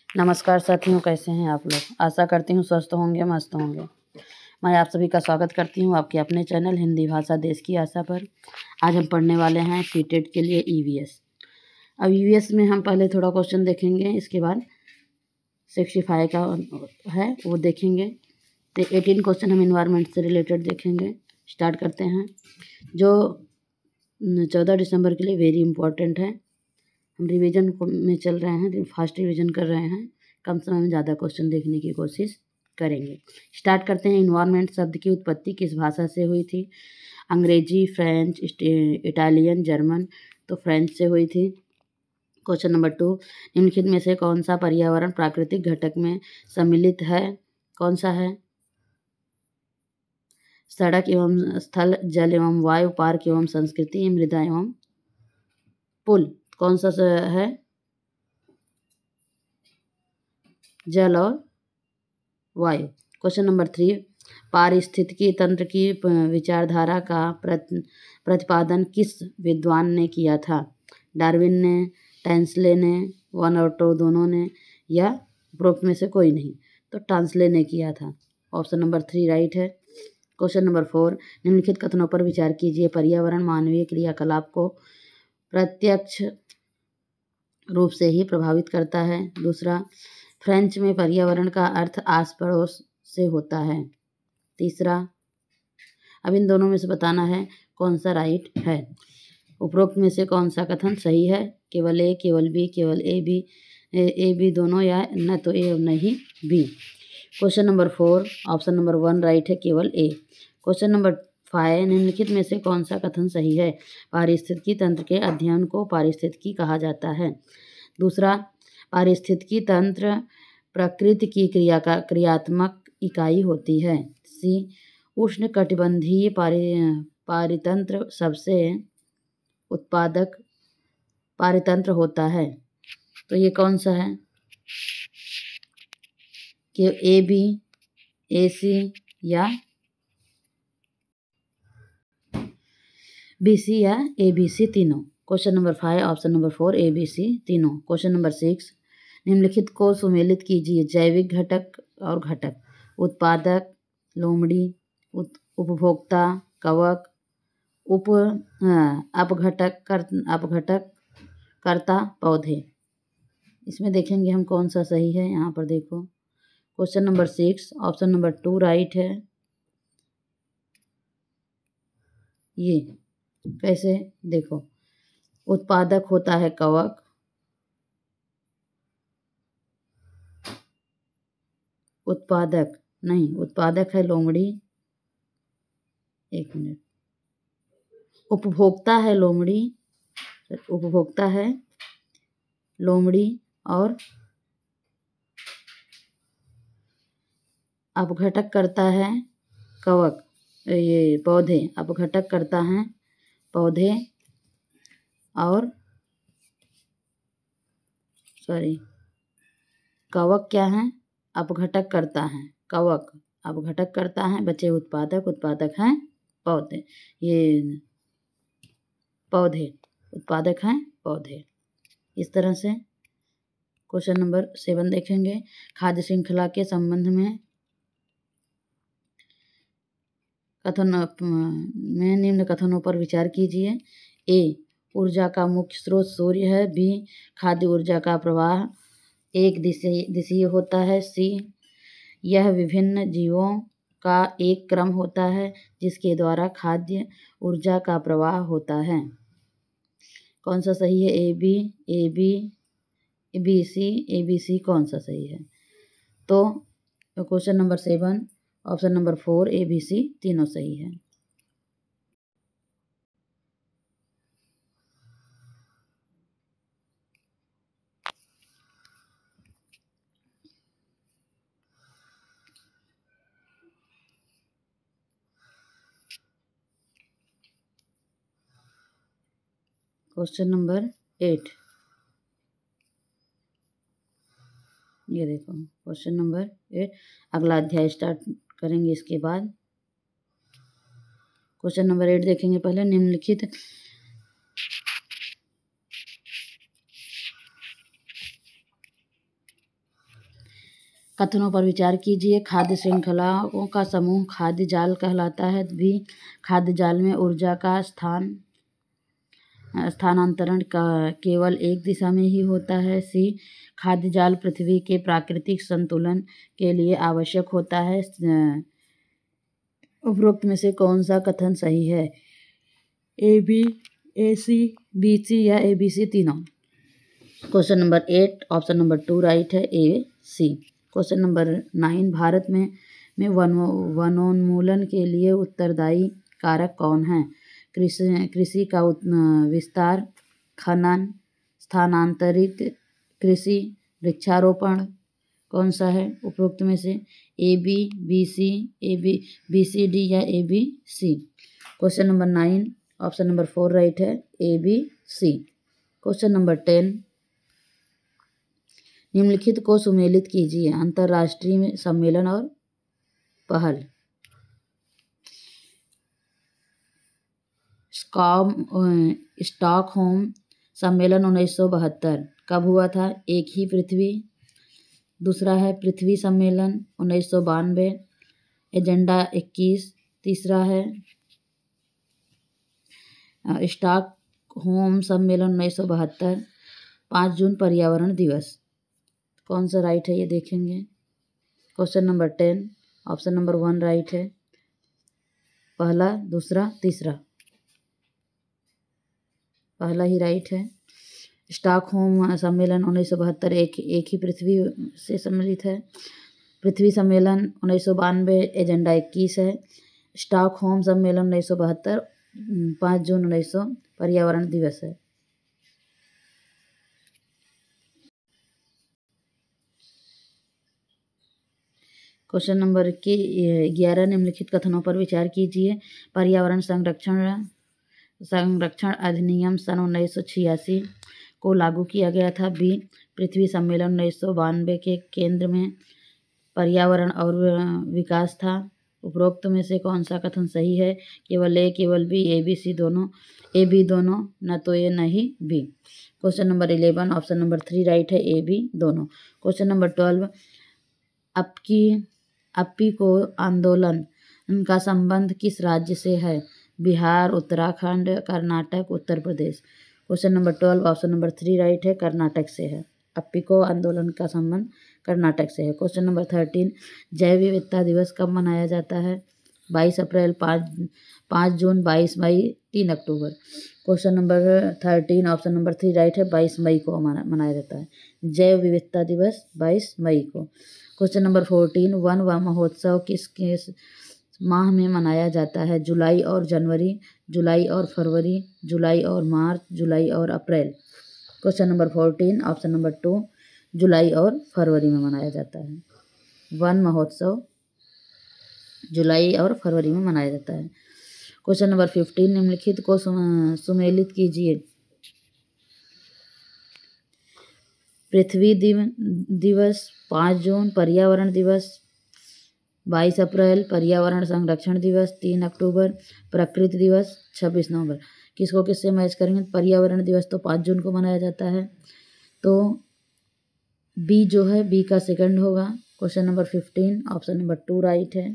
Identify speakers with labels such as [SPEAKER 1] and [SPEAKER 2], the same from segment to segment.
[SPEAKER 1] नमस्कार साथियों, कैसे हैं आप लोग। आशा करती हूँ स्वस्थ होंगे, मस्त होंगे। मैं आप सभी का स्वागत करती हूँ आपके अपने चैनल हिंदी भाषा देश की आशा पर। आज हम पढ़ने वाले हैं सीटेट के लिए ईवीएस। अब ईवीएस में हम पहले थोड़ा क्वेश्चन देखेंगे, इसके बाद 65 का है वो देखेंगे। तो 18 क्वेश्चन हम इन्वायरमेंट से रिलेटेड देखेंगे। स्टार्ट करते हैं, जो 14 दिसंबर के लिए वेरी इंपॉर्टेंट है। हम रिवीजन में चल रहे हैं, फास्ट रिवीजन कर रहे हैं। कम समय में ज़्यादा क्वेश्चन देखने की कोशिश करेंगे। स्टार्ट करते हैं। इन्वायरमेंट शब्द की उत्पत्ति किस भाषा से हुई थी? अंग्रेजी, फ्रेंच, इटालियन, जर्मन। तो फ्रेंच से हुई थी। क्वेश्चन नंबर 2, निम्नलिखित में से कौन सा पर्यावरण प्राकृतिक घटक में सम्मिलित है? कौन सा है? सड़क एवं स्थल, जल एवं वायु, पार्क एवं संस्कृति, मृदा एवं पुल। कौन सा है? जल और वायु। क्वेश्चन नंबर 3, पारिस्थितिकी तंत्र की विचारधारा का प्रतिपादन किस विद्वान ने किया था? डार्विन ने, टैंसले ने, वन और टू दोनों ने, या उपरोक्त में से कोई नहीं? तो टैंसले ने किया था। ऑप्शन नंबर 3 राइट है। क्वेश्चन नंबर 4, निम्नलिखित कथनों पर विचार कीजिए। पर्यावरण मानवीय क्रियाकलाप को प्रत्यक्ष रूप से ही प्रभावित करता है। दूसरा, फ्रेंच में पर्यावरण का अर्थ आस पड़ोस से होता है। तीसरा, अब इन दोनों में से बताना है कौन सा राइट है। उपरोक्त में से कौन सा कथन सही है? केवल ए, केवल बी, केवल ए बी दोनों, या न तो ए और न ही B. Question number 4, option number 1 right है, केवल ए। क्वेश्चन नंबर 5, निम्नलिखित में से कौन सा कथन सही है? पारिस्थितिकी तंत्र के अध्ययन को पारिस्थितिकी कहा जाता है। दूसरा, पारिस्थितिकी तंत्र प्रकृति की क्रियात्मक इकाई होती है। सी, उष्णकटिबंधीय पारितंत्र सबसे उत्पादक पारितंत्र होता है। तो ये कौन सा है? कि ए बी, ए सी, या बी सी, या ए बी सी तीनों। Question number 5, option number 4 A B C तीनों। क्वेश्चन नंबर 6, निम्नलिखित को सुमेलित कीजिए। जैविक घटक और घटक, उत्पादक, लोमड़ी, उपभोक्ता, कवक, अपघटक कर्ता, पौधे। इसमें देखेंगे हम कौन सा सही है। यहाँ पर देखो, question number 6, option number 2 right है। ये कैसे? देखो, उत्पादक होता है कवक, उत्पादक है लोमड़ी। एक मिनट, उपभोक्ता है लोमड़ी, और अपघटक करता है कवक, ये पौधे। अपघटक करता है पौधे, और कवक क्या है? अपघटक करता है कवक, अपघटक करता है। बचे उत्पादक हैं पौधे। ये पौधे, उत्पादक हैं पौधे। इस तरह से क्वेश्चन नंबर 7 देखेंगे। खाद्य श्रृंखला के संबंध में निम्न कथनों पर विचार कीजिए। ए, ऊर्जा का मुख्य स्रोत सूर्य है। बी, खाद्य ऊर्जा का प्रवाह एक दिशीय होता है। सी, यह विभिन्न जीवों का एक क्रम होता है जिसके द्वारा खाद्य ऊर्जा का प्रवाह होता है। कौन सा सही है? ए बी सी कौन सा सही है? तो question number 7, option number 4 A B C तीनों सही है। क्वेश्चन नंबर 8, ये देखो क्वेश्चन नंबर 8। अगला अध्याय स्टार्ट करेंगे इसके बाद। क्वेश्चन नंबर 8 देखेंगे पहले। निम्नलिखित कथनों पर विचार कीजिए। खाद्य श्रृंखलाओं का समूह खाद्य जाल कहलाता है। भी, खाद्य जाल में ऊर्जा का स्थानांतरण का केवल एक दिशा में ही होता है। सी, खाद्य जाल पृथ्वी के प्राकृतिक संतुलन के लिए आवश्यक होता है। उपरोक्त में से कौन सा कथन सही है? A B, A C, B सी या ए बी सी तीनों। Question number 8 option number 2 right है, ए सी। क्वेश्चन नंबर 9 भारत में वनोन्मूलन के लिए उत्तरदायी कारक कौन है? कृषि का विस्तार, खनन, स्थानांतरित कृषि, वृक्षारोपण। कौन सा है उपरोक्त में से? A B, B C, B C D या A B C. Question number 9 option number 4 right है, A B C. Question number 10 निम्नलिखित को सुमेलित कीजिए। अंतर्राष्ट्रीय सम्मेलन और पहल। स्टॉकहोम सम्मेलन 1972 कब हुआ था? एक ही पृथ्वी। दूसरा है पृथ्वी सम्मेलन 1992, एजेंडा 21। तीसरा है स्टॉकहोम सम्मेलन 1972, 5 जून पर्यावरण दिवस। कौन सा राइट है ये देखेंगे। Question number 10 option number 1 right है, पहला, दूसरा, तीसरा। पहला ही राइट है। स्टॉकहोम सम्मेलन 1972 एक ही पृथ्वी से सम्मिलित है। पृथ्वी सम्मेलन 1992 एजेंडा 21 है। स्टॉकहोम सम्मेलन 1972 5 जून 1900 पर्यावरण दिवस है। क्वेश्चन नंबर 11 निम्नलिखित कथनों पर विचार कीजिए। पर्यावरण संरक्षण अधिनियम सन 1986 को लागू किया गया था। बी, पृथ्वी सम्मेलन 1992 के केंद्र में पर्यावरण और विकास था। उपरोक्त में से कौन सा कथन सही है? केवल ए, केवल बी, ए बी सी दोनों, ए बी दोनों, न तो ए न ही B. Question number 11 option number 3 right है, ए बी दोनों। क्वेश्चन नंबर 12 अप्पीको आंदोलन का संबंध किस राज्य से है? Bihar, Uttarakhand, Karnataka, Uttar Pradesh. Question number 12 option number 3 right है, कर्नाटक से है। अप्पीको आंदोलन का संबंध कर्नाटक से है। क्वेश्चन नंबर 13 जैव विविधता दिवस कब मनाया जाता है? 22 अप्रैल, 5 जून, 22 मई, 3 अक्टूबर। Question number 13 option number 3 right है, 22 मई को मनाया जाता है जैव विविधता दिवस, 22 मई को। क्वेश्चन नंबर 14 वन महोत्सव किस माह में मनाया जाता है? जुलाई और जनवरी, जुलाई और फरवरी, जुलाई और मार्च, जुलाई और अप्रैल। क्वेश्चन नंबर 14 ऑप्शन नंबर 2 जुलाई और फरवरी में मनाया जाता है। वन महोत्सव जुलाई और फरवरी में मनाया जाता है। क्वेश्चन नंबर 15 निम्नलिखित को सुमेलित कीजिए। पृथ्वी दिवस 5 जून, पर्यावरण दिवस 22 अप्रैल, पर्यावरण संरक्षण दिवस 3 अक्टूबर, प्रकृति दिवस 26 नवंबर। किसको किससे मैच करेंगे? पर्यावरण दिवस तो 5 जून को मनाया जाता है, तो बी जो है बी का सेकंड होगा। Question number 15 option number 2 right है।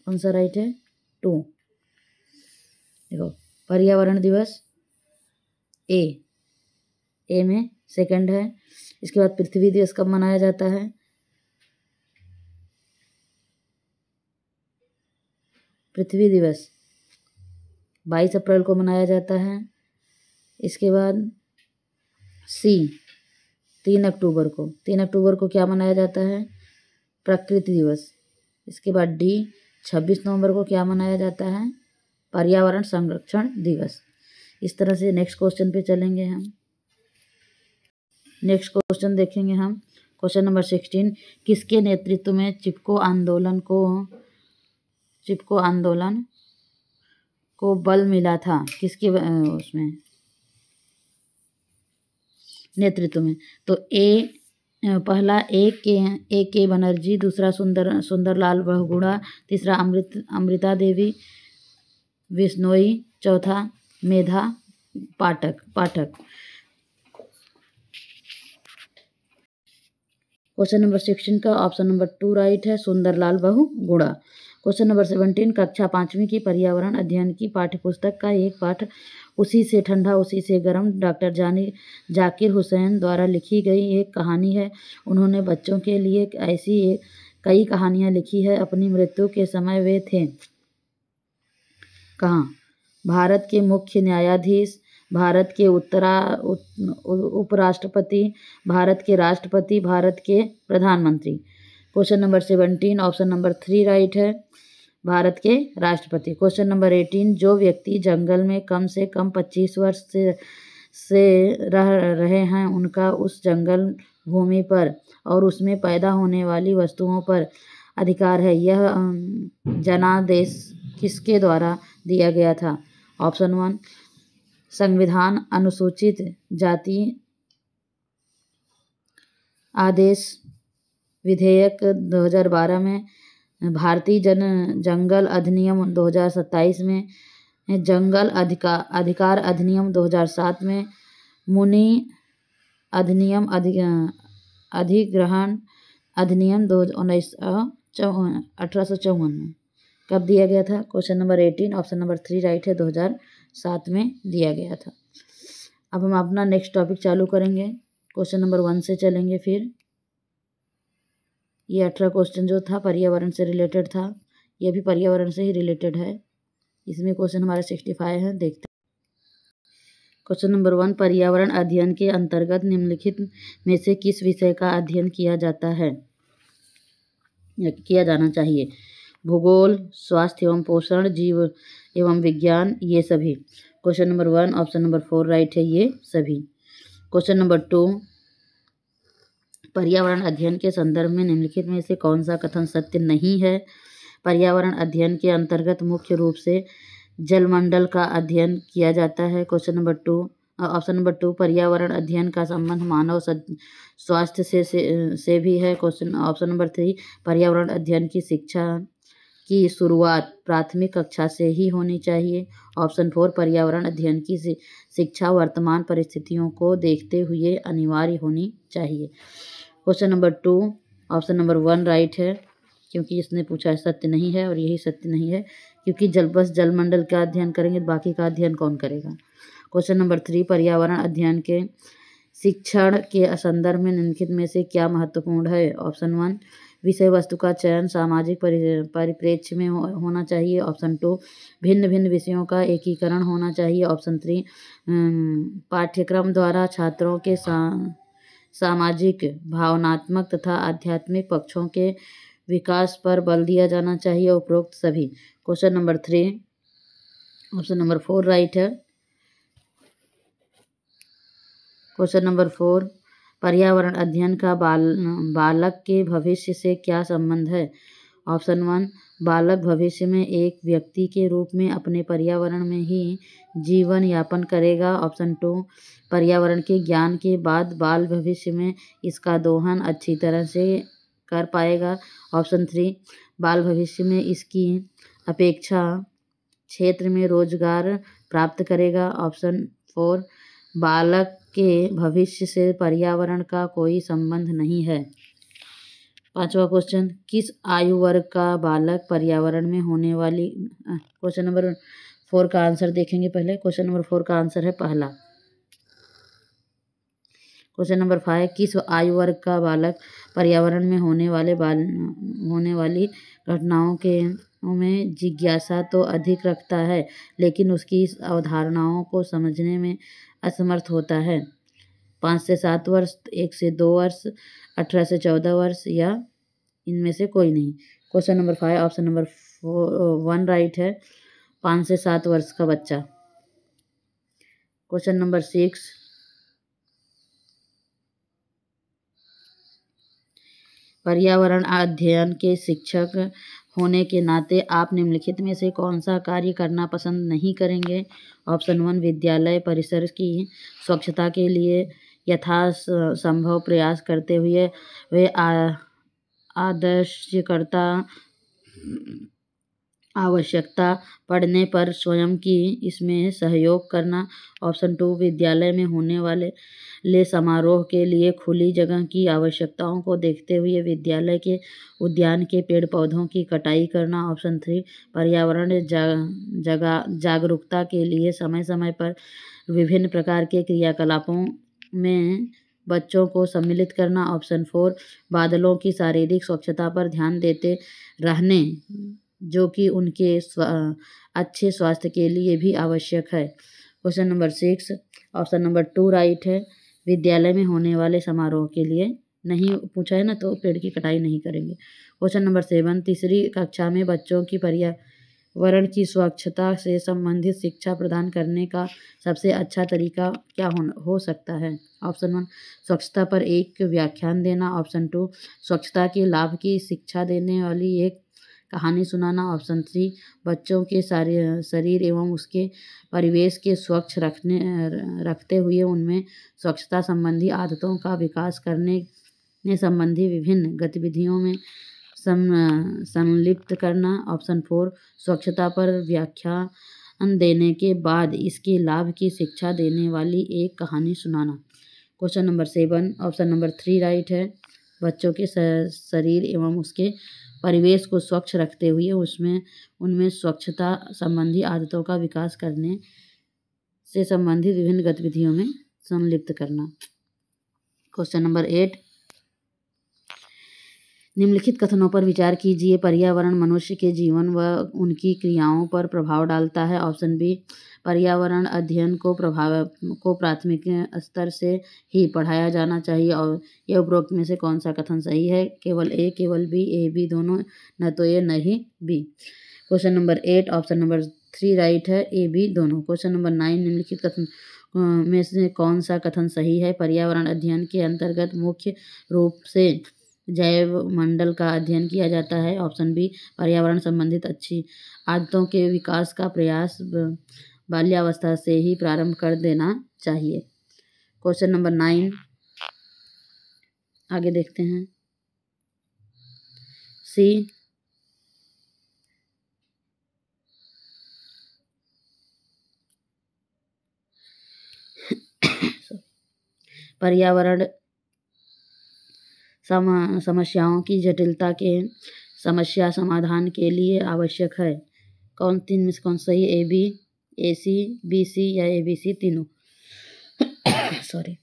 [SPEAKER 1] कौन सा राइट है? 2। देखो पर्यावरण दिवस ए में सेकंड है। इसके बाद पृथ्वी दिवस कब मनाया जाता है? पृथ्वी दिवस 22 अप्रैल को मनाया जाता है। इसके बाद सी 3 अक्टूबर को। 3 अक्टूबर को क्या मनाया जाता है? प्रकृति दिवस। इसके बाद डी 26 नवंबर को क्या मनाया जाता है? पर्यावरण संरक्षण दिवस। इस तरह से नेक्स्ट क्वेश्चन पे चलेंगे हम। नेक्स्ट क्वेश्चन देखेंगे हम। क्वेश्चन नंबर 16 किसके नेतृत्व में चिपको आंदोलन को बल मिला था? किसके उसमें नेतृत्व में? तो पहला ए के बनर्जी, दूसरा सुंदरलाल बहुगुणा, तीसरा अमृता देवी बिश्नोई, चौथा मेधा पाठक। क्वेश्चन नंबर 16 का ऑप्शन नंबर 2 राइट है, सुंदरलाल बहुगुणा। क्वेश्चन नंबर 17 कक्षा 5वीं की पर्यावरण अध्ययन की पाठ्यपुस्तक का एक पाठ उसी से ठंडा उसी से गर्म डॉक्टर जाकिर हुसैन द्वारा लिखी गई एक कहानी है। उन्होंने बच्चों के लिए ऐसी कई कहानियाँ लिखी है। अपनी मृत्यु के समय वे थे कहाँ? भारत के मुख्य न्यायाधीश, भारत के उपराष्ट्रपति, भारत के राष्ट्रपति, भारत के प्रधानमंत्री। Question number 17 option number 3 right है, भारत के राष्ट्रपति। क्वेश्चन नंबर 18 जो व्यक्ति जंगल में कम से कम 25 वर्ष से रह रहे हैं उनका उस जंगल भूमि पर और उसमें पैदा होने वाली वस्तुओं पर अधिकार है। यह जनादेश किसके द्वारा दिया गया था? ऑप्शन 1 संविधान अनुसूचित जाति आदेश विधेयक 2012 में, भारतीय जंगल अधिनियम 2027 में, जंगल अधिकार अधिनियम 2007 में, मुनि अधिनियम अधिग्रहण अधिनियम 1854 में। कब दिया गया था? Question number 18 option number 3 right है, 2007 में दिया गया था। अब हम अपना नेक्स्ट टॉपिक चालू करेंगे। क्वेश्चन नंबर 1 से चलेंगे। फिर ये 18 क्वेश्चन जो था पर्यावरण से रिलेटेड था, ये भी पर्यावरण से ही रिलेटेड है। इसमें क्वेश्चन हमारे 65 हैं, देखते हैं। क्वेश्चन नंबर 1 पर्यावरण अध्ययन के अंतर्गत निम्नलिखित में से किस विषय का अध्ययन किया जाता है या किया जाना चाहिए? भूगोल, स्वास्थ्य एवं पोषण, जीव एवं विज्ञान, ये सभी। Question number 1 option number 4 right है, ये सभी। क्वेश्चन नंबर 2 पर्यावरण अध्ययन के संदर्भ में निम्नलिखित में से कौन सा कथन सत्य नहीं है? पर्यावरण अध्ययन के अंतर्गत मुख्य रूप से जलमंडल का अध्ययन किया जाता है। क्वेश्चन नंबर 2 ऑप्शन नंबर 2 पर्यावरण अध्ययन का संबंध मानव स्वास्थ्य से भी है। क्वेश्चन ऑप्शन नंबर 3 पर्यावरण अध्ययन की शिक्षा की शुरुआत प्राथमिक कक्षा से ही होनी चाहिए। ऑप्शन 4 पर्यावरण अध्ययन की शिक्षा वर्तमान परिस्थितियों को देखते हुए अनिवार्य होनी चाहिए। Question number 2 option number 1 right है, क्योंकि इसने पूछा है सत्य नहीं है, और यही सत्य नहीं है क्योंकि बस जलमंडल का अध्ययन करेंगे तो बाकी का अध्ययन कौन करेगा। क्वेश्चन नंबर 3 पर्यावरण अध्ययन के शिक्षण के संदर्भ में निम्नलिखित में से क्या महत्वपूर्ण है? ऑप्शन 1 विषय वस्तु का चयन सामाजिक परिप्रेक्ष्य में होना चाहिए। ऑप्शन 2 भिन्न भिन्न विषयों का एकीकरण होना चाहिए। ऑप्शन 3 पाठ्यक्रम द्वारा छात्रों के सामाजिक, भावनात्मक तथा आध्यात्मिक पक्षों के विकास पर बल दिया जाना चाहिए। उपरोक्त सभी। Question number 3 option number 4 right है। क्वेश्चन नंबर 4 पर्यावरण अध्ययन का बालक के भविष्य से क्या संबंध है? ऑप्शन 1 बालक भविष्य में एक व्यक्ति के रूप में अपने पर्यावरण में ही जीवन यापन करेगा। ऑप्शन 2 पर्यावरण के ज्ञान के बाद बाल भविष्य में इसका दोहन अच्छी तरह से कर पाएगा। ऑप्शन 3 बाल भविष्य में इसकी अपेक्षा क्षेत्र में रोजगार प्राप्त करेगा। ऑप्शन 4 बालक के भविष्य से पर्यावरण का कोई संबंध नहीं है। 5वां क्वेश्चन किस आयु वर्ग का बालक पर्यावरण में होने वाली क्वेश्चन नंबर 4 का आंसर देखेंगे पहले। क्वेश्चन नंबर 4 का आंसर है पहला। क्वेश्चन नंबर 5 किस आयु वर्ग का बालक पर्यावरण में होने वाली घटनाओं में जिज्ञासा तो अधिक रखता है लेकिन उसकी इस अवधारणाओं को समझने में असमर्थ होता है? 5 से 7 वर्ष, 1 से 2 वर्ष, 18 से 14 वर्ष, या इनमें से कोई नहीं। Question number 5 option number 1 right है, 5 से 7 वर्ष का बच्चा। क्वेश्चन नंबर 6 पर्यावरण अध्ययन के शिक्षक होने के नाते आप निम्नलिखित में से कौन सा कार्य करना पसंद नहीं करेंगे? ऑप्शन 1 विद्यालय परिसर की स्वच्छता के लिए यथासंभव प्रयास करते हुए वे आदर्शकर्ता आवश्यकता पड़ने पर स्वयं की इसमें सहयोग करना। ऑप्शन 2 विद्यालय में होने वाले समारोह के लिए खुली जगह की आवश्यकताओं को देखते हुए विद्यालय के उद्यान के पेड़ पौधों की कटाई करना। ऑप्शन 3 पर्यावरण जागरूकता के लिए समय समय पर विभिन्न प्रकार के क्रियाकलापों में बच्चों को सम्मिलित करना। ऑप्शन 4 बादलों की शारीरिक स्वच्छता पर ध्यान देते रहने जो कि उनके अच्छे स्वास्थ्य के लिए भी आवश्यक है। Question number 6 option number 2 right है। विद्यालय में होने वाले समारोह के लिए नहीं पूछा है ना, तो पेड़ की कटाई नहीं करेंगे। क्वेश्चन नंबर 7 तीसरी कक्षा में बच्चों की पर्यावरण की स्वच्छता से संबंधित शिक्षा प्रदान करने का सबसे अच्छा तरीका क्या हो सकता है। ऑप्शन 1 स्वच्छता पर एक व्याख्यान देना। ऑप्शन 2 स्वच्छता के लाभ की शिक्षा देने वाली एक कहानी सुनाना। ऑप्शन 3 बच्चों के शरीर एवं उसके परिवेश के स्वच्छ रखते हुए उनमें स्वच्छता संबंधी आदतों का विकास करने संबंधी विभिन्न गतिविधियों में संलिप्त करना। ऑप्शन 4 स्वच्छता पर व्याख्यान देने के बाद इसके लाभ की शिक्षा देने वाली एक कहानी सुनाना। Question number 7 option number 3 right है। बच्चों के शरीर एवं उसके परिवेश को स्वच्छ रखते हुए उनमें स्वच्छता संबंधी आदतों का विकास करने से संबंधित विभिन्न गतिविधियों में संलिप्त करना। क्वेश्चन नंबर 8 निम्नलिखित कथनों पर विचार कीजिए। पर्यावरण मनुष्य के जीवन व उनकी क्रियाओं पर प्रभाव डालता है। ऑप्शन बी पर्यावरण अध्ययन को प्राथमिक स्तर से ही पढ़ाया जाना चाहिए। और यह उपरोक्त में से कौन सा कथन सही है। केवल ए, केवल बी, ए बी दोनों, न तो ए न ही B. Question number 8 option number 3 right है, ए बी दोनों। क्वेश्चन नंबर 9 निम्नलिखित कथन में से कौन सा कथन सही है। पर्यावरण अध्ययन के अंतर्गत मुख्य रूप से जैव मंडल का अध्ययन किया जाता है। ऑप्शन बी पर्यावरण संबंधित अच्छी आदतों के विकास का प्रयास बाल्यावस्था से ही प्रारंभ कर देना चाहिए। क्वेश्चन नंबर 9 आगे देखते हैं। सी पर्यावरण समस्याओं की जटिलता के समस्या समाधान के लिए आवश्यक है। कौन तीन में से कौन सही, A B, A C, B सी या ए बी सी तीनों। Sorry.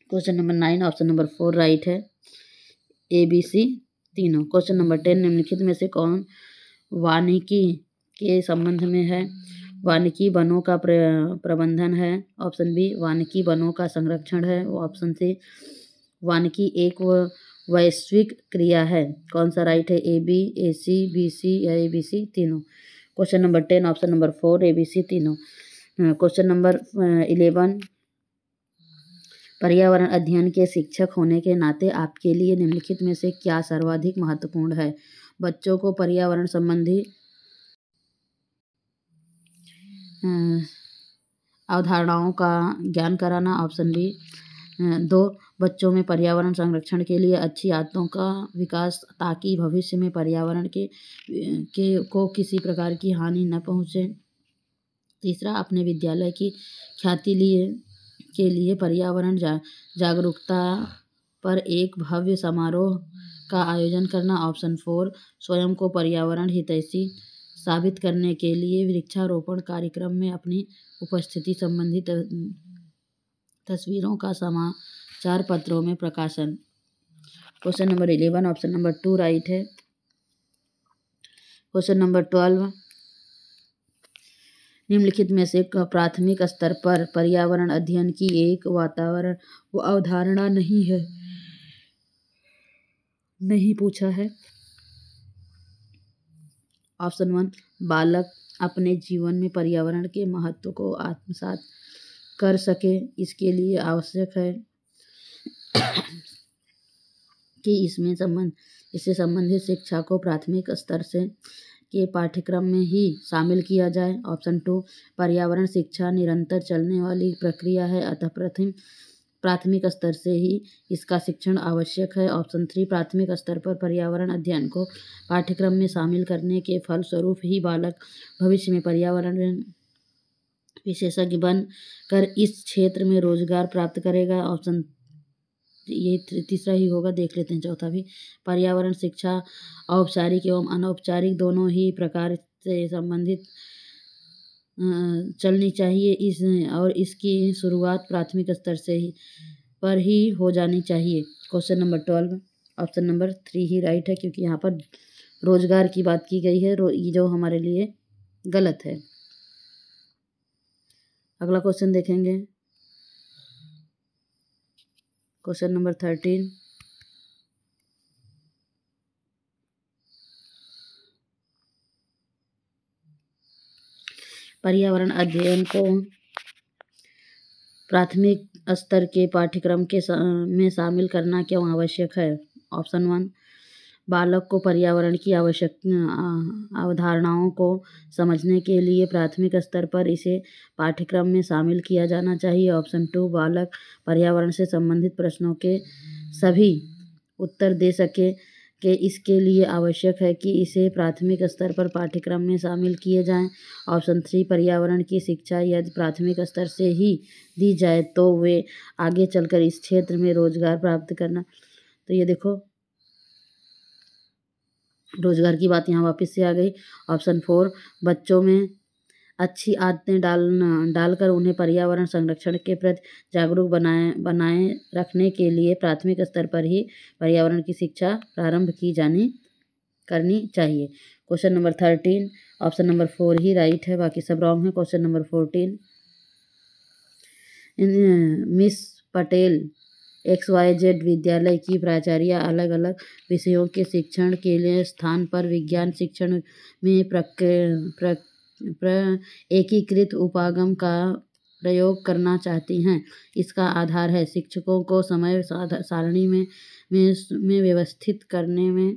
[SPEAKER 1] Question number 9 option number 4 right है, ए बी सी तीनों। क्वेश्चन नंबर 10 निम्नलिखित में से कौन वानिकी के संबंध में है। वानिकी वनों का प्रबंधन है। ऑप्शन बी वानिकी वनों का संरक्षण है। ऑप्शन सी वानिकी एक वैश्विक क्रिया है। कौन सा राइट है, A B, A C, B सी या ए बी सी तीनों। Question number 10 option number 4 A B C तीनों। क्वेश्चन नंबर 11 पर्यावरण अध्ययन के शिक्षक होने के नाते आपके लिए निम्नलिखित में से क्या सर्वाधिक महत्वपूर्ण है। बच्चों को पर्यावरण संबंधी अवधारणाओं का ज्ञान कराना। ऑप्शन बी 2 बच्चों में पर्यावरण संरक्षण के लिए अच्छी आदतों का विकास ताकि भविष्य में पर्यावरण को किसी प्रकार की हानि न पहुँचे। तीसरा अपने विद्यालय की ख्याति के लिए पर्यावरण जागरूकता पर एक भव्य समारोह का आयोजन करना। ऑप्शन 4 स्वयं को पर्यावरण हितैषी साबित करने के लिए वृक्षारोपण कार्यक्रम में अपनी उपस्थिति संबंधी तस्वीरों का समाचार पत्रों में प्रकाशन। Question number 11 option number 2 right है। क्वेश्चन नंबर 12 निम्नलिखित में से प्राथमिक स्तर पर पर्यावरण अध्ययन की एक वातावरण व अवधारणा नहीं पूछा है। ऑप्शन 1 बालक अपने जीवन में पर्यावरण के महत्व को आत्मसात कर सके इसके लिए आवश्यक है कि इससे संबंधित शिक्षा को प्राथमिक स्तर से के पाठ्यक्रम में ही शामिल किया जाए। ऑप्शन 2 पर्यावरण शिक्षा निरंतर चलने वाली प्रक्रिया है, अतः प्राथमिक स्तर से ही इसका शिक्षण आवश्यक है। ऑप्शन 3, प्राथमिक स्तर पर पर्यावरण अध्ययन को पाठ्यक्रम में शामिल करने के फलस्वरूप ही बालक भविष्य में पर्यावरण विशेषज्ञ बन कर इस क्षेत्र में रोजगार प्राप्त करेगा। ऑप्शन ये तीसरा ही होगा, देख लेते हैं चौथा भी। पर्यावरण शिक्षा औपचारिक एवं अनौपचारिक दोनों ही प्रकार से संबंधित चलनी चाहिए और इसकी शुरुआत प्राथमिक स्तर से ही पर ही हो जानी चाहिए। क्वेश्चन नंबर 12, ऑप्शन नंबर 3 ही राइट है, क्योंकि यहाँ पर रोजगार की बात की गई है, ये जो हमारे लिए गलत है। अगला क्वेश्चन देखेंगे, क्वेश्चन नंबर 13। पर्यावरण अध्ययन को प्राथमिक स्तर के पाठ्यक्रम में शामिल करना क्यों आवश्यक है? ऑप्शन 1, बालक को पर्यावरण की आवश्यक अवधारणाओं को समझने के लिए प्राथमिक स्तर पर इसे पाठ्यक्रम में शामिल किया जाना चाहिए। ऑप्शन 2, बालक पर्यावरण से संबंधित प्रश्नों के सभी उत्तर दे सके कि इसके लिए आवश्यक है कि इसे प्राथमिक स्तर पर पाठ्यक्रम में शामिल किए जाएं। ऑप्शन 3, पर्यावरण की शिक्षा यदि प्राथमिक स्तर से ही दी जाए तो वे आगे चलकर इस क्षेत्र में रोजगार प्राप्त करना। तो ये देखो, रोजगार की बात यहाँ वापस से आ गई। ऑप्शन 4, बच्चों में अच्छी आदतें डालकर उन्हें पर्यावरण संरक्षण के प्रति जागरूक बनाए रखने के लिए प्राथमिक स्तर पर ही पर्यावरण की शिक्षा प्रारंभ करनी चाहिए। क्वेश्चन नंबर 13, ऑप्शन नंबर 4 ही राइट है, बाकी सब रॉन्ग है। Question number 14, miss Patel XYZ विद्यालय की प्राचार्य अलग अलग विषयों के शिक्षण के लिए स्थान पर विज्ञान शिक्षण में एकीकृत उपागम का प्रयोग करना चाहती हैं। इसका आधार है शिक्षकों को समय सारणी में व्यवस्थित करने में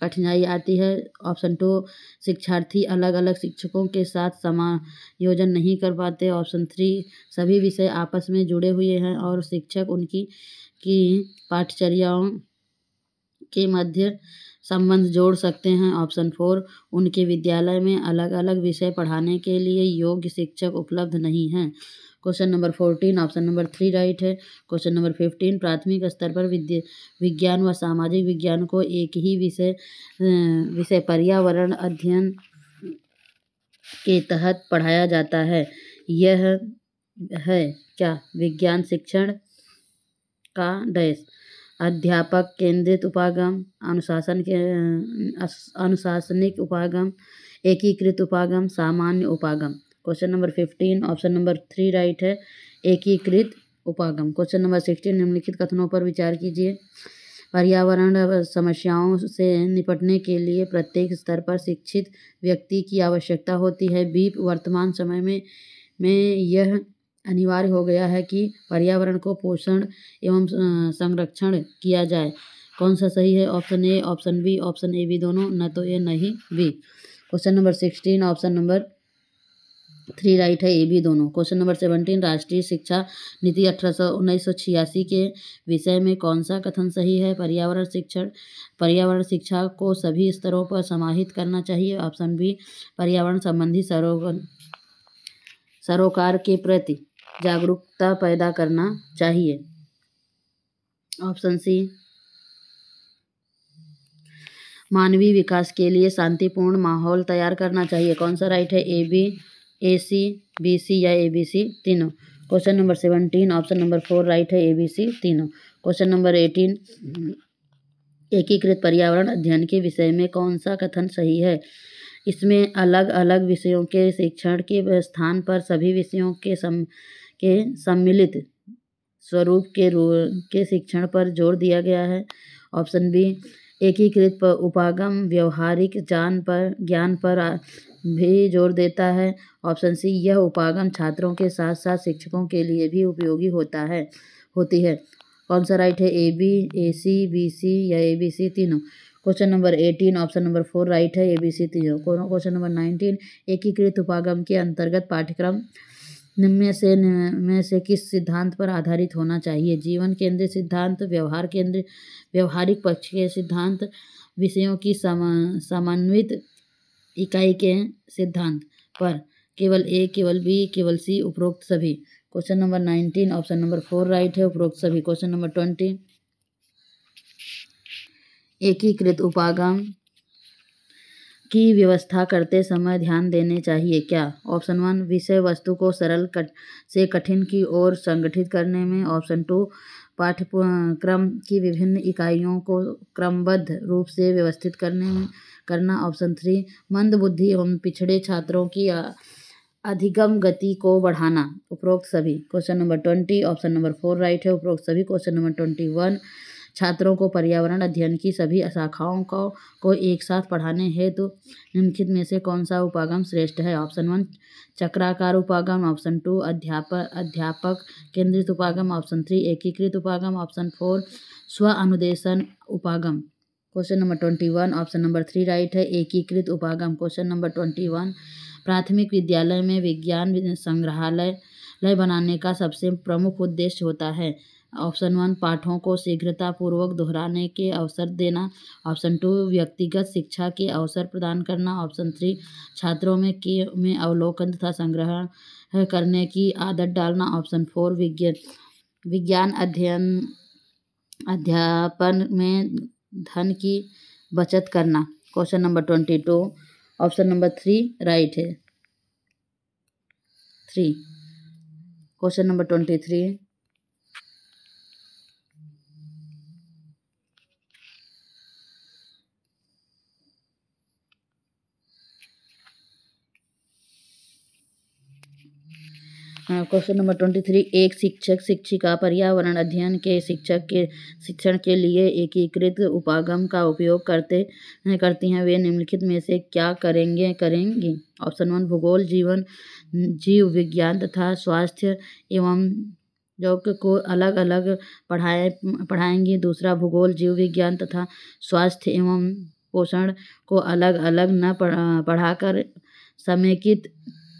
[SPEAKER 1] कठिनाई आती है। ऑप्शन 2, शिक्षार्थी अलग अलग शिक्षकों के साथ समायोजन नहीं कर पाते। ऑप्शन 3, सभी विषय आपस में जुड़े हुए हैं और शिक्षक उनकी पाठचर्याओं के मध्य संबंध जोड़ सकते हैं। ऑप्शन 4, उनके विद्यालय में अलग अलग विषय पढ़ाने के लिए योग्य शिक्षक उपलब्ध नहीं हैं। Question number 14, option number 3 right है। क्वेश्चन नंबर 15, प्राथमिक स्तर पर विज्ञान व सामाजिक विज्ञान को एक ही विषय पर्यावरण अध्ययन के तहत पढ़ाया जाता है। यह है क्या? विज्ञान शिक्षण का अध्यापक केंद्रित उपागम, अनुशासनिक उपागम, एकीकृत उपागम, सामान्य उपागम। Question number 15, option number 3 right है, एकीकृत उपागम। क्वेश्चन नंबर 16, निम्नलिखित कथनों पर विचार कीजिए। पर्यावरण समस्याओं से निपटने के लिए प्रत्येक स्तर पर शिक्षित व्यक्ति की आवश्यकता होती है। बी, वर्तमान समय में यह अनिवार्य हो गया है कि पर्यावरण को पोषण एवं संरक्षण किया जाए। कौन सा सही है? Option A, option B, option A B दोनों, न तो ए न ही B. Question number 16, option number 3 right है, ए बी दोनों। क्वेश्चन नंबर 17, राष्ट्रीय शिक्षा नीति 1986 के विषय में कौन सा कथन सही है? पर्यावरण शिक्षा को सभी स्तरों पर समाहित करना चाहिए। ऑप्शन बी, पर्यावरण संबंधी सरोकार के प्रति जागरूकता पैदा करना चाहिए। ऑप्शन सी, मानवीय विकास के लिए शांतिपूर्ण माहौल तैयार करना चाहिए। कौन सा राइट है? A B, A C, B सी या ए बी सी तीनों। Question number 17, option number 4 right है, ए बी सी तीनों। क्वेश्चन नंबर 18, एकीकृत पर्यावरण अध्ययन के विषय में कौन सा कथन सही है? इसमें अलग अलग विषयों के शिक्षण के स्थान पर सभी विषयों के सम्मिलित स्वरूप के शिक्षण पर जोर दिया गया है। ऑप्शन बी, एकीकृत उपागम व्यावहारिक ज्ञान पर भी जोर देता है। ऑप्शन सी, यह उपागम छात्रों के साथ साथ शिक्षकों के लिए भी उपयोगी होती है। कौन सा राइट है? A B, A C, B सी या ए बी सी तीनों। Question number 18, option number 4 right है, ए बी सी तीनों। क्वेश्चन नंबर 19, एकीकृत उपागम के अंतर्गत पाठ्यक्रम निम्न में से किस सिद्धांत पर आधारित होना चाहिए? जीवन केंद्रित सिद्धांत, व्यवहारिक पक्ष के सिद्धांत, विषयों की समन्वित इकाई के सिद्धांत पर। केवल ए, केवल बी, केवल सी, उपरोक्त सभी। Question number 19 option number 4 right है, उपरोक्त सभी। क्वेश्चन नंबर 20 एकीकृत उपागम की व्यवस्था करते समय ध्यान देने चाहिए क्या? ऑप्शन 1 विषय वस्तु को सरल से कठिन की ओर संगठित करने में। ऑप्शन 2 पाठ्यक्रम की विभिन्न इकाइयों को क्रमबद्ध रूप से व्यवस्थित करना। ऑप्शन 3 मंदबुद्धि एवं पिछड़े छात्रों की अधिगम गति को बढ़ाना। उपरोक्त सभी। Question number 20 option number 4 right है, उपरोक्त सभी। क्वेश्चन नंबर 21 छात्रों को पर्यावरण अध्ययन की सभी शाखाओं को एक साथ पढ़ाने हेतु निम्नलिखित में से कौन सा उपागम श्रेष्ठ है? ऑप्शन 1 चक्राकार उपागम। ऑप्शन 2 अध्यापक केंद्रित उपागम। ऑप्शन 3 एकीकृत उपागम। ऑप्शन 4 स्व अनुदेशन उपागम। Question number 21 option number 3 right है, एकीकृत उपागम। क्वेश्चन नंबर 21 प्राथमिक विद्यालय में विज्ञान संग्रहालय बनाने का सबसे प्रमुख उद्देश्य होता है। ऑप्शन 1 पाठों को शीघ्रतापूर्वक दोहराने के अवसर देना। ऑप्शन 2 व्यक्तिगत शिक्षा के अवसर प्रदान करना। ऑप्शन 3 छात्रों में अवलोकन तथा संग्रह करने की आदत डालना। ऑप्शन 4 विज्ञान अध्यापन में धन की बचत करना। Question number 22 option number 3 right है, 3। क्वेश्चन नंबर 23 क्वेश्चन नंबर 23 एक शिक्षक शिक्षिका पर्यावरण अध्ययन के शिक्षण के लिए एकीकृत उपागम का उपयोग करती हैं। वे निम्नलिखित में से क्या करेंगी? ऑप्शन 1 भूगोल, जीव विज्ञान तथा स्वास्थ्य एवं योग को अलग अलग पढ़ाएंगी। दूसरा भूगोल, जीव विज्ञान तथा स्वास्थ्य एवं पोषण को अलग अलग न पढ़ाकर समेकित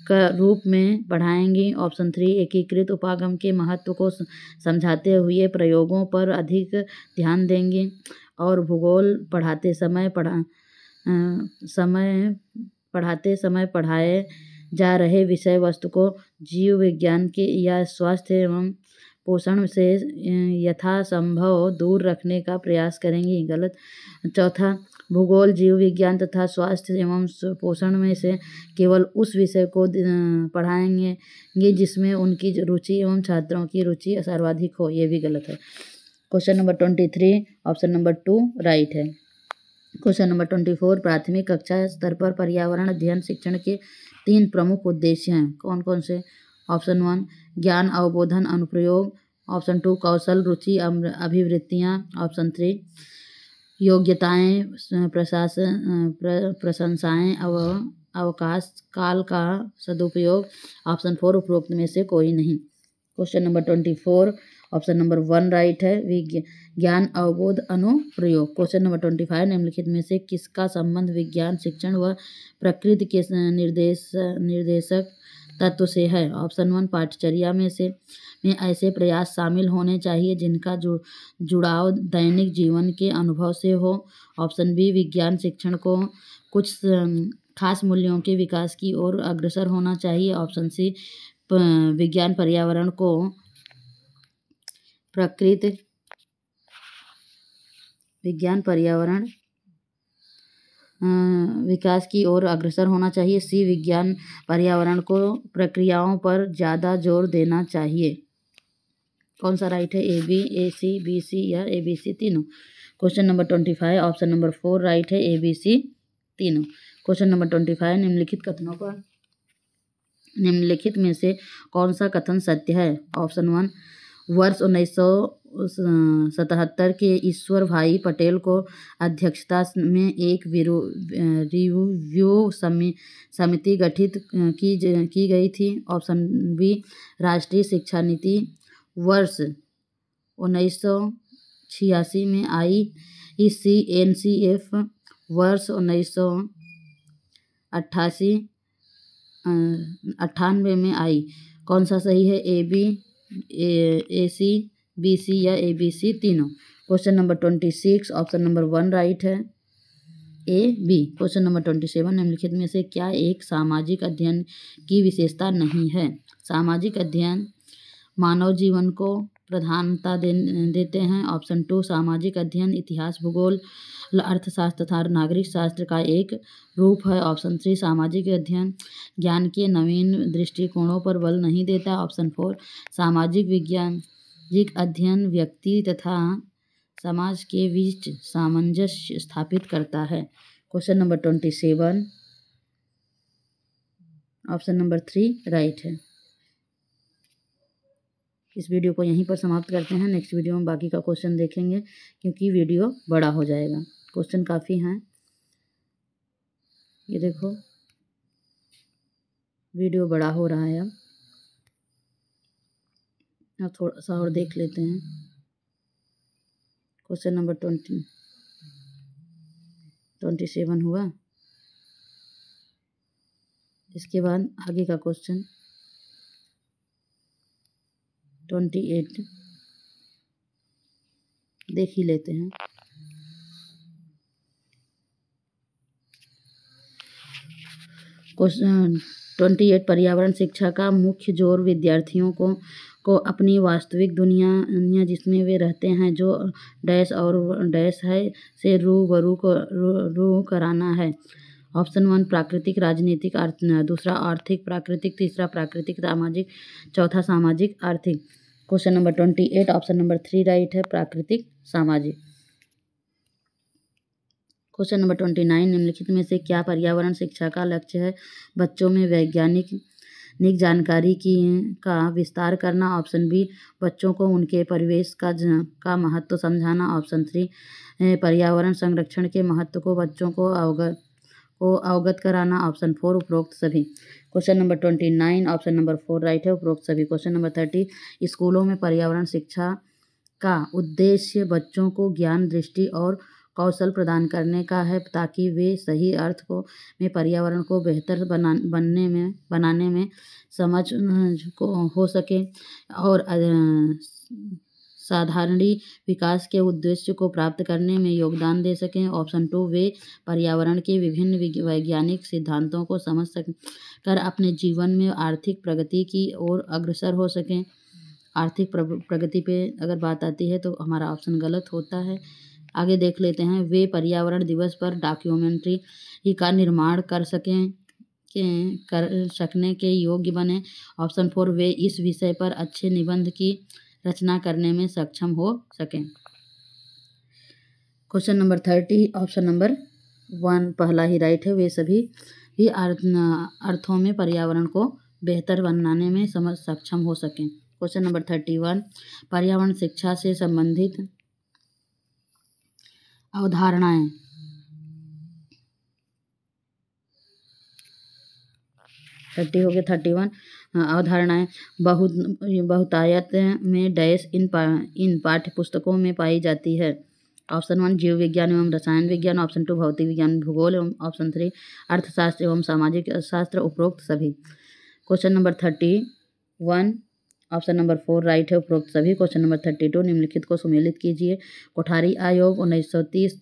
[SPEAKER 1] रूप में पढ़ाएंगी। ऑप्शन 3 एकीकृत उपागम के महत्व को समझाते हुए प्रयोगों पर अधिक ध्यान देंगे और भूगोल पढ़ाते समय पढ़ाए जा रहे विषय वस्तु को जीव विज्ञान के या स्वास्थ्य एवं पोषण से यथासंभव दूर रखने का प्रयास करेंगी। गलत। चौथा भूगोल, जीव विज्ञान तथा स्वास्थ्य एवं पोषण में से केवल उस विषय को पढ़ाएंगे जिसमें उनकी रुचि एवं छात्रों की रुचि सर्वाधिक हो। ये भी गलत है। Question number 23 option number 2 right है। क्वेश्चन नंबर 24 प्राथमिक कक्षा स्तर पर पर्यावरण अध्ययन शिक्षण के 3 प्रमुख उद्देश्य हैं। कौन कौन से? ऑप्शन 1 ज्ञान अवबोधन अनुप्रयोग। ऑप्शन 2 कौशल रुचि अभिवृत्तियाँ। ऑप्शन 3 योग्यताएं प्रशंसाएं अवकाश काल का सदुपयोग। ऑप्शन 4 उपरोक्त में से कोई नहीं। Question number 24 option number 1 right है, ज्ञान अवबोध अनुप्रयोग। क्वेश्चन नंबर 25 निम्नलिखित में से किसका संबंध विज्ञान शिक्षण व प्रकृति के निर्देशक तत्व से है? ऑप्शन 1 पाठ्यचर्या में ऐसे प्रयास शामिल होने चाहिए जिनका जुड़ाव दैनिक जीवन के अनुभव से हो। ऑप्शन बी विज्ञान शिक्षण को कुछ खास मूल्यों के विकास की ओर अग्रसर होना चाहिए। ऑप्शन सी विज्ञान पर्यावरण को विकास की ओर अग्रसर होना चाहिए। सी विज्ञान पर्यावरण को प्रक्रियाओं पर ज़्यादा जोर देना चाहिए। कौन सा राइट है? A B, A C, B सी या ए बी सी तीनों। Question number 25 option number 4 right है, ए बी सी तीनों। क्वेश्चन नंबर 25 निम्नलिखित में से कौन सा कथन सत्य है? ऑप्शन 1 वर्ष 1977 के ईश्वर भाई पटेल को अध्यक्षता में एक रिव्यू समिति गठित की गई थी। ऑप्शन बी राष्ट्रीय शिक्षा नीति वर्ष 1986 में आई। CNCF वर्ष 1998 में आई। कौन सा सही है? A B, A C, B सी या ए बी सी तीनों। Question number 26 option number 1 right है, ए बी। क्वेश्चन नंबर 27 निम्नलिखित में से क्या एक सामाजिक अध्ययन की विशेषता नहीं है? सामाजिक अध्ययन मानव जीवन को प्रधानता देते हैं। ऑप्शन 2 सामाजिक अध्ययन इतिहास, भूगोल, अर्थशास्त्र तथा नागरिक शास्त्र का एक रूप है। ऑप्शन 3 सामाजिक अध्ययन ज्ञान के नवीन दृष्टिकोणों पर बल नहीं देता। ऑप्शन 4 सामाजिक वैज्ञानिक अध्ययन व्यक्ति तथा समाज के बीच सामंजस्य स्थापित करता है। Question number 27 option number 3 right है। इस वीडियो को यहीं पर समाप्त करते हैं। नेक्स्ट वीडियो में बाकी का क्वेश्चन देखेंगे क्योंकि वीडियो बड़ा हो जाएगा। क्वेश्चन काफ़ी हैं, ये देखो वीडियो बड़ा हो रहा है। अब थोड़ा सा और देख लेते हैं। क्वेश्चन नंबर 27 हुआ। इसके बाद आगे का क्वेश्चन 28 देख ही लेते हैं। क्वेश्चन 28 पर्यावरण शिक्षा का मुख्य जोर विद्यार्थियों को अपनी वास्तविक दुनिया जिसमें वे रहते हैं जो डैश और डैश है से रू कराना है। ऑप्शन 1 प्राकृतिक, राजनीतिक, दूसरा आर्थिक प्राकृतिक, तीसरा प्राकृतिक सामाजिक, चौथा सामाजिक आर्थिक। Question number 28 option number 3 right है, प्राकृतिक सामाजिक। क्वेश्चन नंबर 29 निम्नलिखित में से क्या पर्यावरण शिक्षा का लक्ष्य है? बच्चों में वैज्ञानिक जानकारी का विस्तार करना। ऑप्शन बी बच्चों को उनके परिवेश का महत्व समझाना। ऑप्शन 3 पर्यावरण संरक्षण के महत्व को बच्चों को अवगत कराना। ऑप्शन 4 उपरोक्त सभी। Question number 29 option number 4 right है, उपरोक्त सभी। क्वेश्चन नंबर 30 स्कूलों में पर्यावरण शिक्षा का उद्देश्य बच्चों को ज्ञान, दृष्टि और कौशल प्रदान करने का है ताकि वे सही अर्थ में पर्यावरण को बेहतर बनाने में समझ को हो सके और साधारणी विकास के उद्देश्य को प्राप्त करने में योगदान दे सकें। ऑप्शन 2 वे पर्यावरण के विभिन्न वैज्ञानिक सिद्धांतों को समझ कर अपने जीवन में आर्थिक प्रगति की ओर अग्रसर हो सकें। आर्थिक प्रगति पे अगर बात आती है तो हमारा ऑप्शन गलत होता है। आगे देख लेते हैं। वे पर्यावरण दिवस पर डॉक्यूमेंट्री का निर्माण कर सकने के योग्य बने। ऑप्शन 4 वे इस विषय पर अच्छे निबंध की रचना करने में सक्षम हो सकें। क्वेश्चन नंबर 30 ऑप्शन नंबर 1 पहला ही राइट है, वे सभी भी अर्थों में पर्यावरण को बेहतर बनाने में सक्षम हो सकें। क्वेश्चन नंबर 31 पर्यावरण शिक्षा से संबंधित अवधारणाएं। 30 हो गए। 31 अवधारणाएं बहुतायत में डैश इन पाठ्य पुस्तकों में पाई जाती है। ऑप्शन 1 जीव विज्ञान एवं रसायन विज्ञान। ऑप्शन 2 भौतिक विज्ञान, भूगोल एवं ऑप्शन 3 अर्थशास्त्र एवं सामाजिक शास्त्र, उपरोक्त सभी। Question number 31 option number 4 right है, उपरोक्त सभी। क्वेश्चन नंबर 32 निम्नलिखित को सुमेलित कीजिए। कोठारी आयोग 1930,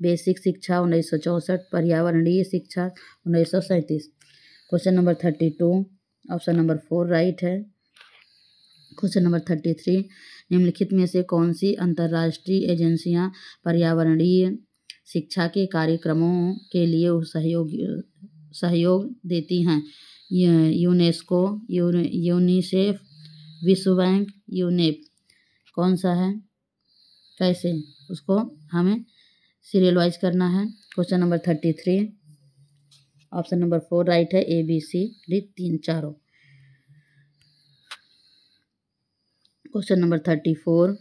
[SPEAKER 1] बेसिक शिक्षा 1964, पर्यावरणीय शिक्षा 1937। Question number 32 option number 4 right है। क्वेश्चन नंबर 33 निम्नलिखित में से कौन सी अंतर्राष्ट्रीय एजेंसियां पर्यावरणीय शिक्षा के कार्यक्रमों के लिए सहयोग देती हैं? यूनेस्को, यूनिसेफ, विश्व बैंक, यूनेप। कौन सा है, कैसे, उसको हमें सीरियल वाइज करना है। Question number 33 option number 4 right है, ए बी सी डी चारों। क्वेश्चन नंबर 34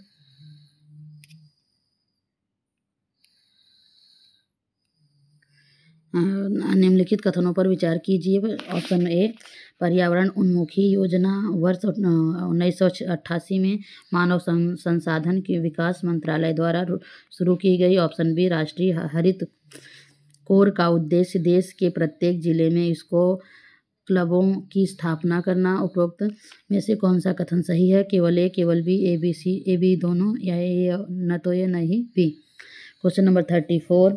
[SPEAKER 1] निम्नलिखित कथनों पर विचार कीजिए। ऑप्शन ए पर्यावरण उन्मुखी योजना वर्ष 1988 में मानव संसाधन के विकास मंत्रालय द्वारा शुरू की गई। ऑप्शन बी राष्ट्रीय हरित कोर का उद्देश्य देश के प्रत्येक जिले में इसको क्लबों की स्थापना करना। उपरोक्त में से कौन सा कथन सही है? केवल ए, केवल B, A B C, A B दोनों, या ए न तो ए नहीं B. Question number 34,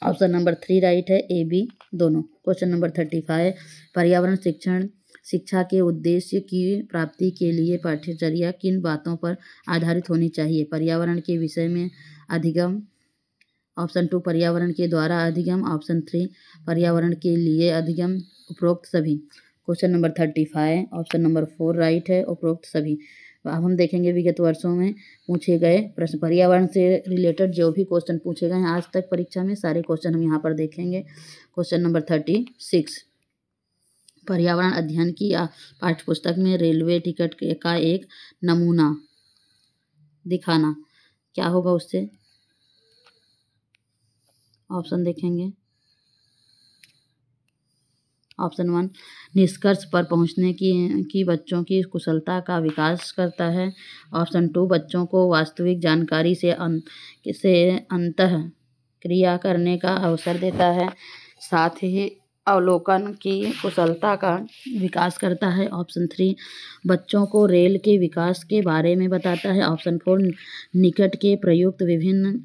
[SPEAKER 1] option number 3 right है, ए बी दोनों। क्वेश्चन नंबर 35, पर्यावरण शिक्षा के उद्देश्य की प्राप्ति के लिए पाठ्यचर्या किन बातों पर आधारित होनी चाहिए? पर्यावरण के विषय में अधिगम, ऑप्शन 2 पर्यावरण के द्वारा अधिगम, ऑप्शन 3 पर्यावरण के लिए अधिगम, उपरोक्त सभी। Question number 35, option number 4 right है, उपरोक्त सभी। अब हम देखेंगे विगत वर्षों में पूछे गए प्रश्न, पर्यावरण से रिलेटेड जो भी क्वेश्चन पूछे गए हैं आज तक परीक्षा में, सारे क्वेश्चन हम यहाँ पर देखेंगे। क्वेश्चन नंबर 36, पर्यावरण अध्ययन की पाठ्यपुस्तक में रेलवे टिकट का एक नमूना दिखाना, क्या होगा उससे? ऑप्शन देखेंगे। ऑप्शन 1 निष्कर्ष पर पहुंचने की बच्चों की कुशलता का विकास करता है। ऑप्शन 2 बच्चों को वास्तविक जानकारी से अंतः क्रिया करने का अवसर देता है, साथ ही अवलोकन की कुशलता का विकास करता है। ऑप्शन 3 बच्चों को रेल के विकास के बारे में बताता है। ऑप्शन 4 निकट के प्रयुक्त विभिन्न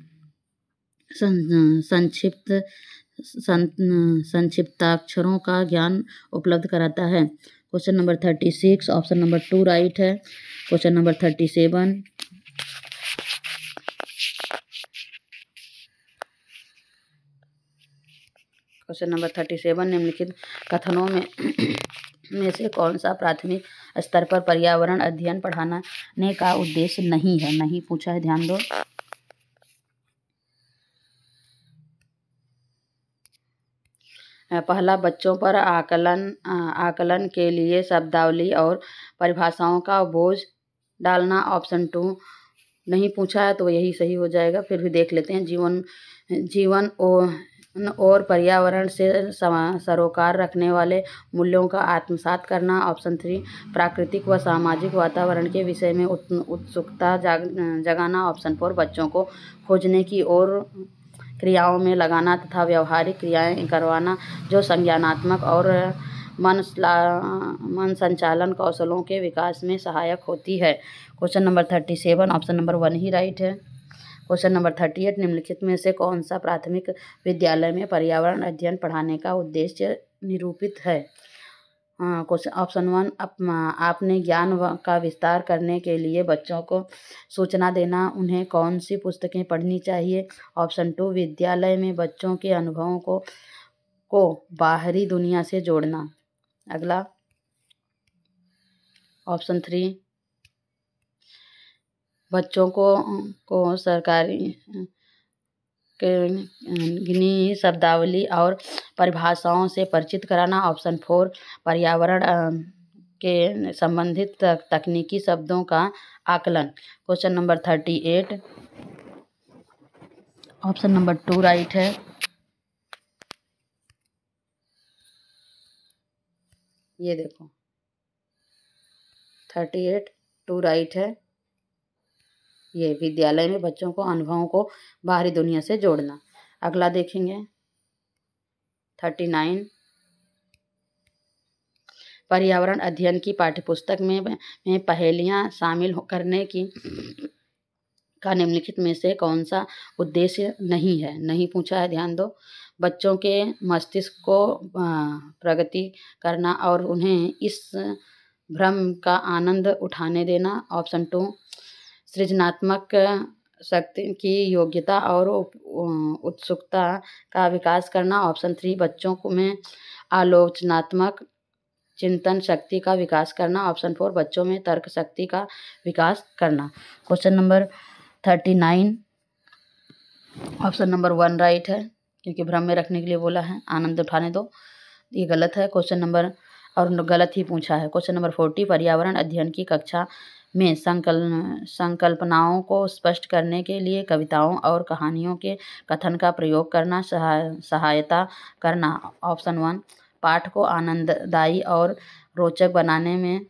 [SPEAKER 1] संक्षिप्ताक्षरों का ज्ञान उपलब्ध कराता है। Question number 36, option number 2 right है। क्वेश्चन नंबर 37, क्वेश्चन नंबर 37 निम्नलिखित कथनों में से कौन सा प्राथमिक स्तर पर पर्यावरण अध्ययन पढ़ाने का उद्देश्य नहीं है? नहीं पूछा है, ध्यान दो। पहला, बच्चों पर आकलन के लिए शब्दावली और परिभाषाओं का बोझ डालना। ऑप्शन 2 नहीं पूछा है तो यही सही हो जाएगा, फिर भी देख लेते हैं। जीवन और पर्यावरण से सरोकार रखने वाले मूल्यों का आत्मसात करना। ऑप्शन 3 प्राकृतिक व सामाजिक वातावरण के विषय में उत्सुकता जगाना। ऑप्शन 4 बच्चों को खोजने की और क्रियाओं में लगाना तथा व्यवहारिक क्रियाएं करवाना जो संज्ञानात्मक और मन संचालन कौशलों के विकास में सहायक होती है। क्वेश्चन नंबर 37, ऑप्शन नंबर 1 ही राइट है। क्वेश्चन नंबर 38, निम्नलिखित में से कौन सा प्राथमिक विद्यालय में पर्यावरण अध्ययन पढ़ाने का उद्देश्य निरूपित है? क्वेश्चन ऑप्शन 1 आपने ज्ञान का विस्तार करने के लिए बच्चों को सूचना देना, उन्हें कौन सी पुस्तकें पढ़नी चाहिए? ऑप्शन 2 विद्यालय में बच्चों के अनुभवों को बाहरी दुनिया से जोड़ना। अगला ऑप्शन 3 बच्चों को सरकारी गिनी शब्दावली और परिभाषाओं से परिचित कराना। ऑप्शन 4 पर्यावरण के संबंधित तकनीकी शब्दों का आकलन। Question number 38, option number 2 right है। ये देखो 38 2 राइट है। ये विद्यालय में बच्चों को अनुभवों को बाहरी दुनिया से जोड़ना। अगला देखेंगे 39, पर्यावरण अध्ययन की पाठ्यपुस्तक में पहेलियां शामिल करने का निम्नलिखित में से कौन सा उद्देश्य नहीं है? नहीं पूछा है, ध्यान दो। बच्चों के मस्तिष्क को प्रगति करना और उन्हें इस भ्रम का आनंद उठाने देना। ऑप्शन 2 सृजनात्मक शक्ति की योग्यता और उत्सुकता का विकास करना। ऑप्शन 3 बच्चों में आलोचनात्मक चिंतन शक्ति का विकास करना। ऑप्शन 4 बच्चों में तर्क शक्ति का विकास करना। Question number 39, option number 1 right है, क्योंकि भ्रम में रखने के लिए बोला है, आनंद उठाने दो, ये गलत है। क्वेश्चन नंबर और गलत ही पूछा है। क्वेश्चन नंबर 40, पर्यावरण अध्ययन की कक्षा में संकल्पनाओं को स्पष्ट करने के लिए कविताओं और कहानियों के कथन का प्रयोग करना, सहायता करना। ऑप्शन 1 पाठ को आनंददायी और रोचक बनाने में।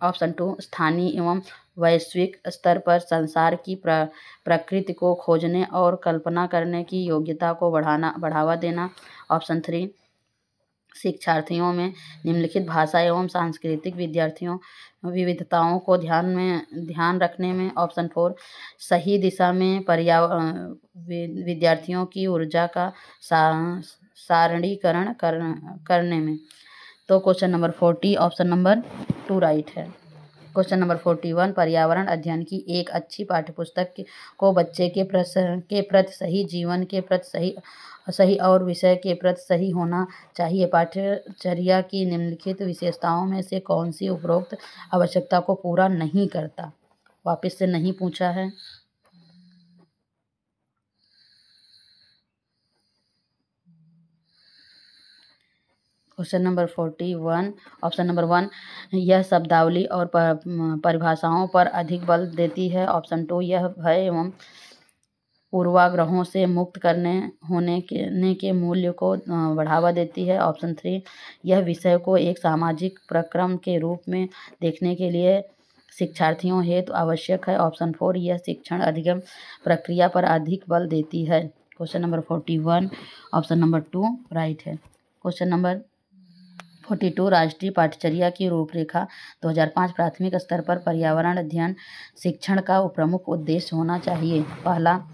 [SPEAKER 1] ऑप्शन 2 स्थानीय एवं वैश्विक स्तर पर संसार की प्रकृति को खोजने और कल्पना करने की योग्यता को बढ़ावा देना। ऑप्शन 3 शिक्षार्थियों में निम्नलिखित भाषा एवं सांस्कृतिक विविधताओं को ध्यान रखने में। ऑप्शन 4 सही दिशा में विद्यार्थियों की ऊर्जा का सारणीकरण करने में। तो question number 40 option number 2 right है। क्वेश्चन नंबर 41 पर्यावरण अध्ययन की एक अच्छी पाठ्यपुस्तक को बच्चे के प्रति सही, जीवन के प्रति सही और विषय के प्रति सही होना चाहिए। पाठ्यचर्या की निम्नलिखित विशेषताओं में से कौन सी उपरोक्त आवश्यकता को पूरा नहीं करता? वापस से नहीं पूछा है। क्वेश्चन नंबर 41 ऑप्शन नंबर 1 यह शब्दावली और परिभाषाओं पर अधिक बल देती है। ऑप्शन 2 यह भय एवं पूर्वाग्रहों से मुक्त होने के मूल्य को बढ़ावा देती है। ऑप्शन 3 यह विषय को एक सामाजिक प्रक्रम के रूप में देखने के लिए शिक्षार्थियों हेतु आवश्यक है। ऑप्शन 4 यह शिक्षण अधिगम प्रक्रिया पर अधिक बल देती है। Question number 41 option number 2 right है। क्वेश्चन नंबर 42 राष्ट्रीय पाठ्यचर्या की रूपरेखा 2005 प्राथमिक स्तर पर पर्यावरण अध्ययन शिक्षण का प्रमुख उद्देश्य होना चाहिए। पहला,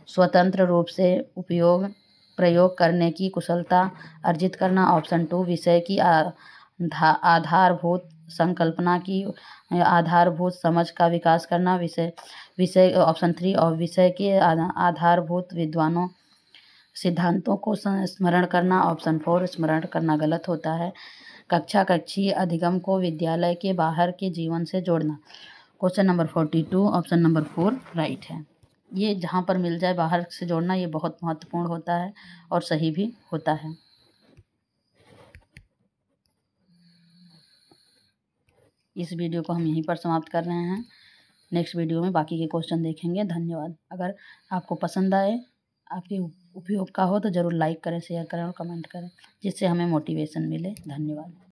[SPEAKER 1] स्वतंत्र रूप से प्रयोग करने की कुशलता अर्जित करना। ऑप्शन 2 विषय की आधारभूत संकल्पना की आधारभूत समझ का विकास करना। विषय ऑप्शन 3 और विषय के आधारभूत विद्वानों सिद्धांतों को स्मरण करना। ऑप्शन 4 स्मरण करना गलत होता है। कक्षीय अधिगम को विद्यालय के बाहर के जीवन से जोड़ना। Question number 42 option number 4 right है। ये जहाँ पर मिल जाए बाहर से जोड़ना, ये बहुत महत्वपूर्ण होता है और सही भी होता है। इस वीडियो को हम यहीं पर समाप्त कर रहे हैं। नेक्स्ट वीडियो में बाकी के क्वेश्चन देखेंगे। धन्यवाद। अगर आपको पसंद आए, आपके उपयोग का हो तो ज़रूर लाइक करें, शेयर करें और कमेंट करें, जिससे हमें मोटिवेशन मिले। धन्यवाद।